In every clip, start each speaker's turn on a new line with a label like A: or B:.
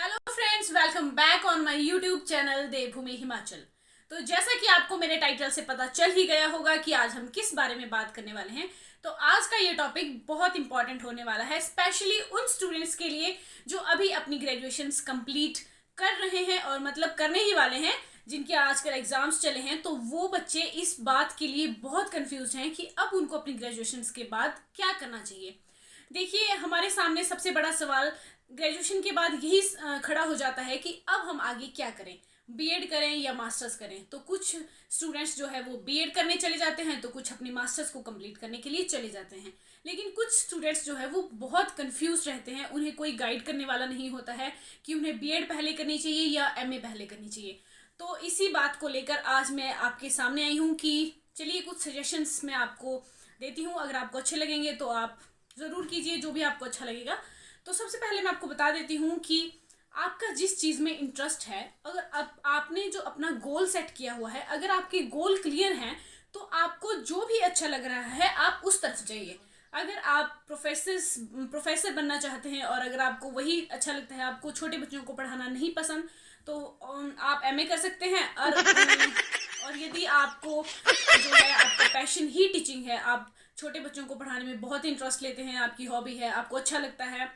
A: Hello friends, welcome back on my YouTube channel Devbhoomi Himachal. तो जैसा कि आपको मेरे टाइटल से पता चल ही गया होगा कि आज हम किस बारे में बात करने वाले हैं। तो आज का ये टॉपिक बहुत इंपॉर्टेंट होने वाला है, स्पेशली उन स्टूडेंट्स के लिए जो अभी अपनी ग्रेजुएशंस कंप्लीट कर रहे हैं और मतलब करने ही वाले हैं, जिनके आजकल एग्जाम्स चले हैं। तो वो बच्चे इस बात के लिए बहुत कंफ्यूज हैं कि अब उनको अपनी ग्रेजुएशंस के बाद क्या करना चाहिए। देखिए, हमारे सामने सबसे बड़ा सवाल ग्रेजुएशन के बाद यही खड़ा हो जाता है कि अब हम आगे क्या करें, बीएड करें या मास्टर्स करें। तो कुछ स्टूडेंट्स जो है वो बीएड करने चले जाते हैं, तो कुछ अपनी मास्टर्स को कंप्लीट करने के लिए चले जाते हैं। लेकिन कुछ स्टूडेंट्स जो है वो बहुत कंफ्यूज रहते हैं, उन्हें कोई गाइड करने वाला नहीं होता है कि उन्हें बीएड पहले करनी चाहिए या एमए पहले करनी चाहिए। तो इसी बात को लेकर आज मैं आपके सामने आई हूँ कि चलिए कुछ सजेशंस मैं आपको देती हूँ। अगर आपको अच्छे लगेंगे तो आप ज़रूर कीजिए, जो भी आपको अच्छा लगेगा। तो सबसे पहले मैं आपको बता देती हूँ कि आपका जिस चीज़ में इंटरेस्ट है, अगर आपने जो अपना गोल सेट किया हुआ है, अगर आपके गोल क्लियर हैं तो आपको जो भी अच्छा लग रहा है आप उस तरफ जाइए। अगर आप प्रोफेसर बनना चाहते हैं और अगर आपको वही अच्छा लगता है, आपको छोटे बच्चों को पढ़ाना नहीं पसंद, तो आप एमए कर सकते हैं। और यदि आपको जो है आपका पैशन ही टीचिंग है, आप छोटे बच्चों को पढ़ाने में बहुत इंटरेस्ट लेते हैं, आपकी हॉबी है, आपको अच्छा लगता है,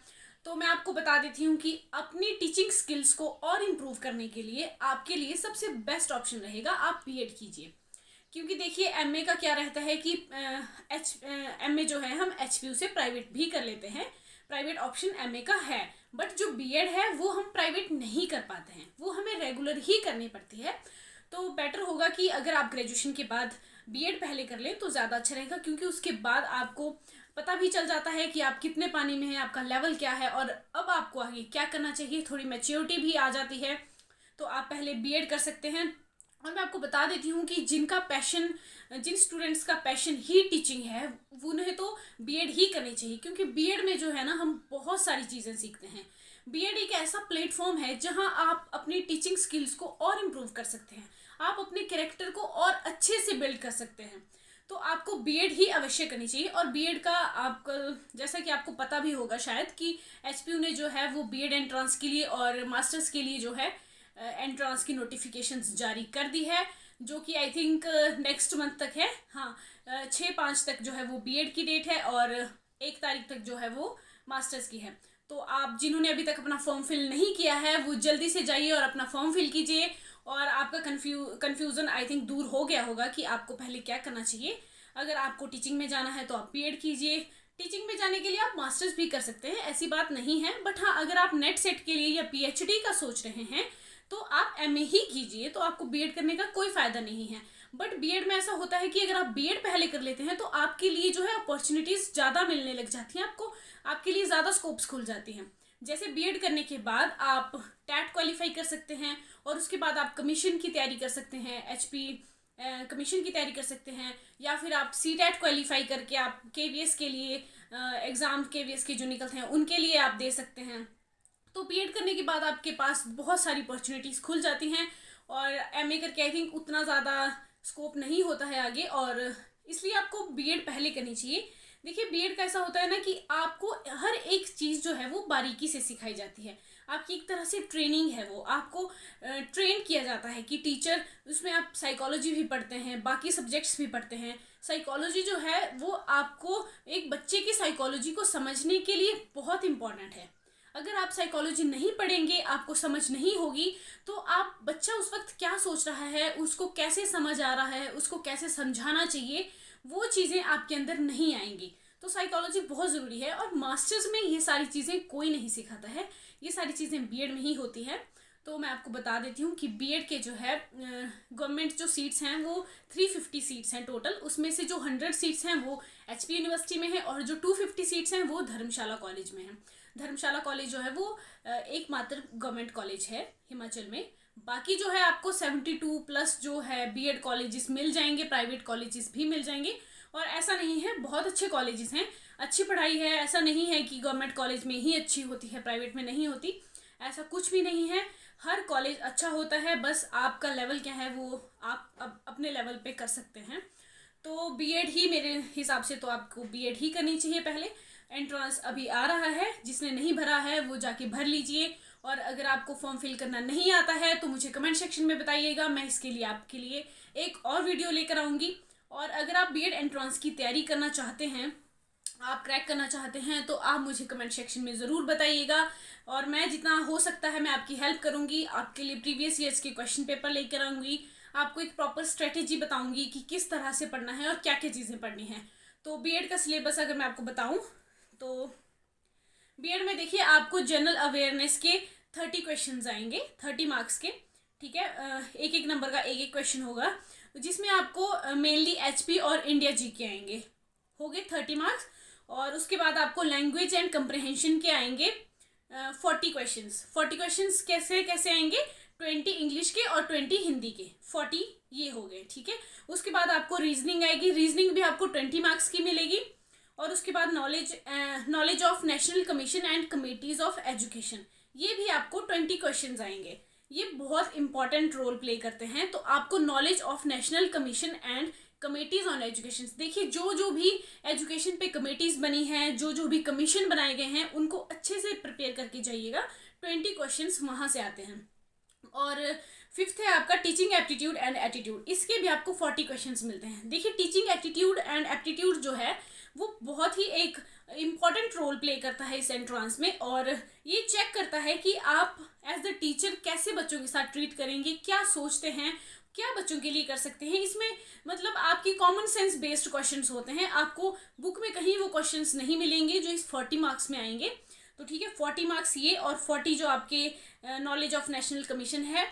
A: तो मैं आपको बता देती हूँ कि अपनी टीचिंग स्किल्स को और इम्प्रूव करने के लिए आपके लिए सबसे बेस्ट ऑप्शन रहेगा आप बीएड कीजिए। क्योंकि देखिए, एमए का क्या रहता है कि एमए जो है हम एचपीयू से प्राइवेट भी कर लेते हैं, प्राइवेट ऑप्शन एमए का है। बट जो बीएड है वो हम प्राइवेट नहीं कर पाते हैं, वो हमें रेगुलर ही करनी पड़ती है। तो बेटर होगा कि अगर आप ग्रेजुएशन के बाद बीएड पहले कर लें तो ज़्यादा अच्छा रहेगा, क्योंकि उसके बाद आपको पता भी चल जाता है कि आप कितने पानी में हैं, आपका लेवल क्या है और अब आपको आगे क्या करना चाहिए। थोड़ी मैच्योरिटी भी आ जाती है। तो आप पहले बीएड कर सकते हैं। और मैं आपको बता देती हूँ कि जिन स्टूडेंट्स का पैशन ही टीचिंग है, उन्हें तो बीएड ही करनी चाहिए। क्योंकि बीएड में जो है ना, हम बहुत सारी चीज़ें सीखते हैं। बीएड एक ऐसा प्लेटफॉर्म है जहां आप अपनी टीचिंग स्किल्स को और इम्प्रूव कर सकते हैं, आप अपने कैरेक्टर को और अच्छे से बिल्ड कर सकते हैं। तो आपको बीएड ही अवश्य करनी चाहिए। और बीएड का आपका, जैसा कि आपको पता भी होगा शायद, कि एचपीयू ने जो है वो बीएड एंट्रांस के लिए और मास्टर्स के लिए जो है एंट्रांस की नोटिफिकेशंस जारी कर दी है, जो कि आई थिंक नेक्स्ट मंथ तक है। हाँ, 6/5 तक जो है वो बीएड की डेट है और 1 तारीख तक जो है वो मास्टर्स की है। तो आप जिन्होंने अभी तक अपना फॉर्म फिल नहीं किया है वो जल्दी से जाइए और अपना फॉर्म फिल कीजिए। और आपका कन्फ्यूज़न आई थिंक दूर हो गया होगा कि आपको पहले क्या करना चाहिए। अगर आपको टीचिंग में जाना है तो आप बीएड कीजिए, टीचिंग में जाने के लिए आप मास्टर्स भी कर सकते हैं, ऐसी बात नहीं है। बट हाँ, अगर आप नेट सेट के लिए या पीएचडी का सोच रहे हैं तो आप एमए ही कीजिए, तो आपको बीएड करने का कोई फ़ायदा नहीं है। बट बीएड में ऐसा होता है कि अगर आप बीएड पहले कर लेते हैं तो आपके लिए जो है अपॉर्चुनिटीज़ ज़्यादा मिलने लग जाती हैं, आपके लिए ज़्यादा स्कोप्स खुल जाती हैं। जैसे बीएड करने के बाद आप टैट क्वालिफाई कर सकते हैं और उसके बाद आप कमीशन की तैयारी कर सकते हैं, एचपी कमीशन की तैयारी कर सकते हैं, या फिर आप सी टैट क्वालिफाई करके आप केवीएस के लिए एग्ज़ाम, केवीएस के जो निकलते हैं उनके लिए आप दे सकते हैं। तो बीएड करने के बाद आपके पास बहुत सारी अपॉर्चुनिटीज़ खुल जाती हैं। और एमए करके आई थिंक उतना ज़्यादा स्कोप नहीं होता है आगे, और इसलिए आपको बीएड पहले करनी चाहिए। देखिए, बीएड का ऐसा होता है ना कि आपको हर एक चीज़ जो है वो बारीकी से सिखाई जाती है, आपकी एक तरह से ट्रेनिंग है, वो आपको ट्रेन किया जाता है कि टीचर, उसमें आप साइकोलॉजी भी पढ़ते हैं, बाकी सब्जेक्ट्स भी पढ़ते हैं। साइकोलॉजी जो है वो आपको एक बच्चे की साइकोलॉजी को समझने के लिए बहुत इंपॉर्टेंट है। अगर आप साइकोलॉजी नहीं पढ़ेंगे, आपको समझ नहीं होगी, तो आप बच्चा उस वक्त क्या सोच रहा है, उसको कैसे समझ आ रहा है, उसको कैसे समझाना चाहिए, वो चीज़ें आपके अंदर नहीं आएंगी। तो साइकोलॉजी बहुत ज़रूरी है। और मास्टर्स में ये सारी चीज़ें कोई नहीं सिखाता है, ये सारी चीज़ें बीएड में ही होती हैं। तो मैं आपको बता देती हूँ कि बीएड के जो है गवर्नमेंट जो सीट्स हैं वो 350 सीट्स हैं टोटल। उसमें से जो 100 सीट्स हैं वो एचपी यूनिवर्सिटी में है और जो 250 सीट्स हैं वो धर्मशाला कॉलेज में है। धर्मशाला कॉलेज जो है वो एकमात्र गवर्नमेंट कॉलेज है हिमाचल में। बाकी जो है आपको 72+ जो है बीएड कॉलेजेस मिल जाएंगे, प्राइवेट कॉलेजेस भी मिल जाएंगे। और ऐसा नहीं है, बहुत अच्छे कॉलेजेस हैं, अच्छी पढ़ाई है। ऐसा नहीं है कि गवर्नमेंट कॉलेज में ही अच्छी होती है, प्राइवेट में नहीं होती, ऐसा कुछ भी नहीं है। हर कॉलेज अच्छा होता है, बस आपका लेवल क्या है वो आप अब अपने लेवल पे कर सकते हैं। तो बीएड ही मेरे हिसाब से तो आपको बीएड ही करनी चाहिए पहले। एंट्रेंस अभी आ रहा है, जिसने नहीं भरा है वो जाके भर लीजिए और अगर आपको फॉर्म फिल करना नहीं आता है तो मुझे कमेंट सेक्शन में बताइएगा, मैं इसके लिए आपके लिए एक और वीडियो लेकर आऊँगी। और अगर आप बीएड एंट्रेंस की तैयारी करना चाहते हैं, आप क्रैक करना चाहते हैं, तो आप मुझे कमेंट सेक्शन में ज़रूर बताइएगा और मैं जितना हो सकता है मैं आपकी हेल्प करूँगी। आपके लिए प्रीवियस ईयर्स के क्वेश्चन पेपर लेकर आऊँगी, आपको एक प्रॉपर स्ट्रेटेजी बताऊँगी कि किस तरह से पढ़ना है और क्या क्या चीज़ें पढ़नी हैं। तो बीएड का सिलेबस अगर मैं आपको बताऊँ तो बीएड में देखिए आपको जनरल अवेयरनेस के 30 क्वेश्चन आएंगे, 30 मार्क्स के। ठीक है, एक एक नंबर का एक एक क्वेश्चन होगा, जिसमें आपको मेनली एचपी और इंडिया जीके आएंगे, हो गए 30 मार्क्स। और उसके बाद आपको लैंग्वेज एंड कंप्रहेंशन के आएंगे 40 क्वेश्चंस। 40 क्वेश्चंस कैसे कैसे आएंगे, 20 इंग्लिश के और 20 हिंदी के, 40 ये हो गए। ठीक है, उसके बाद आपको रीजनिंग आएगी, रीजनिंग भी आपको 20 मार्क्स की मिलेगी। और उसके बाद knowledge of national commission and committees of education, ये भी आपको 20 क्वेश्चंस आएंगे। ये बहुत इंपॉर्टेंट रोल प्ले करते हैं। तो आपको knowledge of national commission and committees on education, देखिए जो जो भी एजुकेशन पे कमेटीज बनी हैं, जो जो भी कमीशन बनाए गए हैं, उनको अच्छे से प्रिपेयर करके जाइएगा। 20 क्वेश्चंस वहाँ से आते हैं। और फिफ्थ है आपका टीचिंग एप्टीट्यूड एंड एटीट्यूड, इसके भी आपको 40 क्वेश्चंस मिलते हैं। देखिए टीचिंग एप्टीट्यूड एंड एप्टीट्यूड जो है वो बहुत ही एक इम्पॉर्टेंट रोल प्ले करता है इस एंट्रेंस में, और ये चेक करता है कि आप एज द टीचर कैसे बच्चों के साथ ट्रीट करेंगे, क्या सोचते हैं, क्या बच्चों के लिए कर सकते हैं। इसमें मतलब आपकी कॉमन सेंस बेस्ड क्वेश्चंस होते हैं, आपको बुक में कहीं वो क्वेश्चंस नहीं मिलेंगे जो इस 40 मार्क्स में आएंगे। तो ठीक है, 40 मार्क्स ये, और 40 जो आपके नॉलेज ऑफ नेशनल कमीशन है,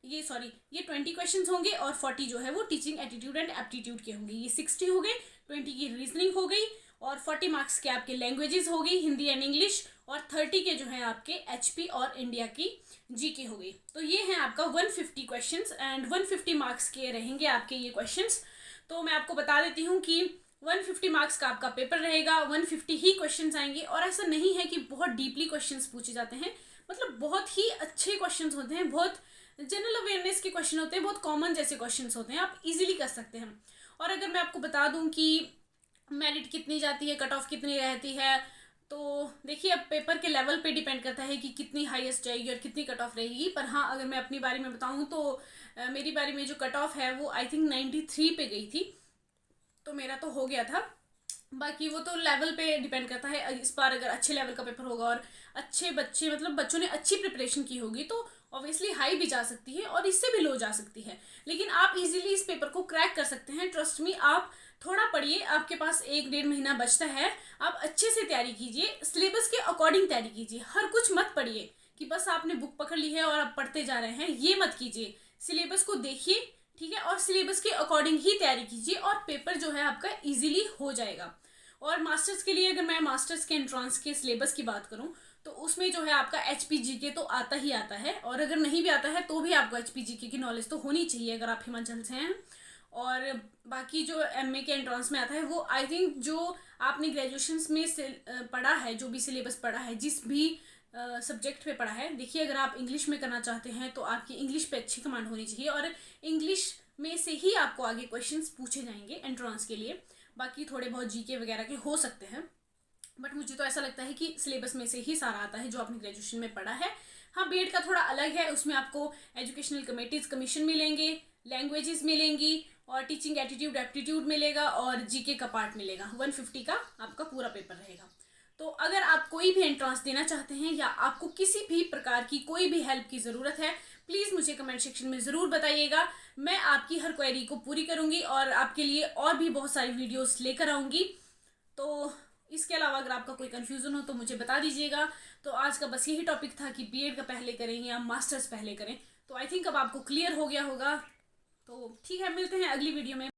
A: ये 20 क्वेश्चंस होंगे, और 40 जो है वो टीचिंग एटीट्यूड एंड एप्टीट्यूड के होंगे। ये 60 हो गए, 20 की रीजनिंग हो गई, और 40 मार्क्स के आपके लैंग्वेजेस हो गई, हिंदी एंड इंग्लिश, और 30 के जो है आपके एचपी और इंडिया की जीके हो गई। तो ये हैं आपका 150 क्वेश्चंस एंड 150 मार्क्स के रहेंगे आपके ये क्वेश्चंस। तो मैं आपको बता देती हूँ कि 150 मार्क्स का आपका पेपर रहेगा, 150 ही क्वेश्चंस आएंगे। और ऐसा नहीं है कि बहुत डीपली क्वेश्चंस पूछे जाते हैं, मतलब बहुत ही अच्छे क्वेश्चंस होते हैं, बहुत जनरल अवेयरनेस के क्वेश्चन होते हैं, बहुत कॉमन जैसे क्वेश्चंस होते हैं, आप इजीली कर सकते हैं। और अगर मैं आपको बता दूं कि मेरिट कितनी जाती है, कट ऑफ कितनी रहती है, तो देखिए अब पेपर के लेवल पे डिपेंड करता है कि कितनी हाईएस्ट जाएगी और कितनी कट ऑफ रहेगी। पर हाँ, अगर मैं अपनी बारे में बताऊं तो मेरी बारी में जो कट ऑफ है वो आई थिंक 93 पे गई थी, तो मेरा तो हो गया था। बाकी वो तो लेवल पे डिपेंड करता है। इस बार अगर अच्छे लेवल का पेपर होगा और अच्छे बच्चे मतलब बच्चों ने अच्छी प्रिपरेशन की होगी तो ऑब्वियसली हाई भी जा सकती है और इससे भी लो जा सकती है, लेकिन आप इजीली इस पेपर को क्रैक कर सकते हैं। ट्रस्ट मी, आप थोड़ा पढ़िए, आपके पास 1-1.5 महीना बचता है, आप अच्छे से तैयारी कीजिए, सिलेबस के अकॉर्डिंग तैयारी कीजिए। हर कुछ मत पढ़िए कि बस आपने बुक पकड़ ली है और आप पढ़ते जा रहे हैं, ये मत कीजिए। सिलेबस को देखिए, ठीक है, और सिलेबस के अकॉर्डिंग ही तैयारी कीजिए और पेपर जो है आपका इजीली हो जाएगा। और मास्टर्स के लिए अगर मैं मास्टर्स के एंट्रेंस के सिलेबस की बात करूं तो उसमें जो है आपका एचपीजीके तो आता ही आता है, और अगर नहीं भी आता है तो भी आपको एचपीजीके की नॉलेज तो होनी चाहिए अगर आप हिमाचल से हैं। और बाकी जो एमए के एंट्रेंस में आता है वो आई थिंक जो आपने ग्रेजुएशन में से पढ़ा है, जो भी सिलेबस पढ़ा है, जिस भी सब्जेक्ट पे पढ़ा है। देखिए अगर आप इंग्लिश में करना चाहते हैं तो आपकी इंग्लिश पे अच्छी कमांड होनी चाहिए, और इंग्लिश में से ही आपको आगे क्वेश्चंस पूछे जाएंगे एंट्रेंस के लिए। बाकी थोड़े बहुत जीके वगैरह के हो सकते हैं, बट मुझे तो ऐसा लगता है कि सिलेबस में से ही सारा आता है जो आपने ग्रेजुएशन में पढ़ा है। हाँ, बीएड का थोड़ा अलग है, उसमें आपको एजुकेशनल कमेटीज कमीशन मिलेंगे, लैंग्वेजेस मिलेंगी, और टीचिंग एटीट्यूड एप्टीट्यूड मिलेगा, और जीके का पार्ट मिलेगा। 150 का आपका पूरा पेपर रहेगा। तो अगर आप कोई भी एंट्रेंस देना चाहते हैं या आपको किसी भी प्रकार की कोई भी हेल्प की ज़रूरत है, प्लीज़ मुझे कमेंट सेक्शन में ज़रूर बताइएगा। मैं आपकी हर क्वेरी को पूरी करूँगी और आपके लिए और भी बहुत सारी वीडियोस लेकर आऊँगी। तो इसके अलावा अगर आपका कोई कन्फ्यूज़न हो तो मुझे बता दीजिएगा। तो आज का बस यही टॉपिक था कि बीएड का पहले करें या मास्टर्स पहले करें। तो आई थिंक अब आपको क्लियर हो गया होगा। तो ठीक है, मिलते हैं अगली वीडियो में।